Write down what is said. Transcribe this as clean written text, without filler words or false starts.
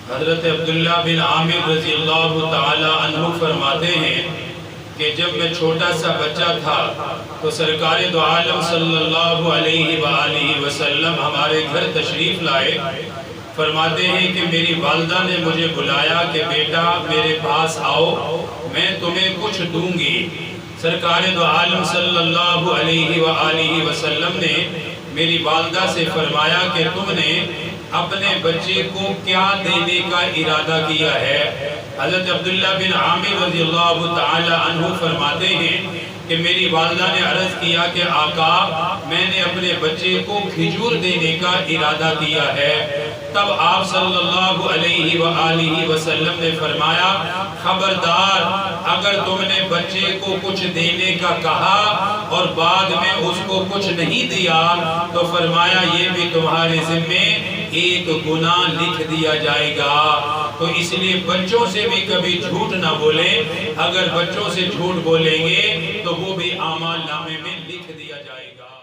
حضرت عبداللہ بن عامر رضی اللہ تعالی عنہ فرماتے ہیں کہ جب میں چھوٹا سا بچہ تھا تو سرکار دو عالم صلی اللہ علیہ وآلہ وسلم ہمارے گھر تشریف لائے۔ فرماتے ہیں کہ میری والدہ نے مجھے بلایا کہ بیٹا میرے پاس آؤ، میں تمہیں کچھ دوں گی۔ سرکار دو عالم صلی اللہ علیہ وآلہ وسلم نے میری والدہ سے فرمایا کہ تم نے اپنے بچے کو کیا دینے کا ارادہ کیا ہے؟ حضرت عبداللہ بن عامر رضی اللہ تعالی عنہ فرماتے ہیں کہ میری والدہ نے عرض کیا کہ آقا میں نے اپنے بچے کو کھجور دینے کا ارادہ کیا ہے۔ تب آپ صلی اللہ علیہ وآلہ وسلم نے فرمایا خبردار، اگر تم نے بچے کو کچھ دینے کا کہا اور بعد میں اس کو کچھ نہیں دیا تو فرمایا یہ بھی تمہارے ذمے ایک گناہ لکھ دیا جائے گا۔ تو اس لیے بچوں سے بھی کبھی جھوٹ نہ بولیں، اگر بچوں سے جھوٹ بولیں گے تو وہ بھی اعمال نامے میں لکھ دیا جائے گا۔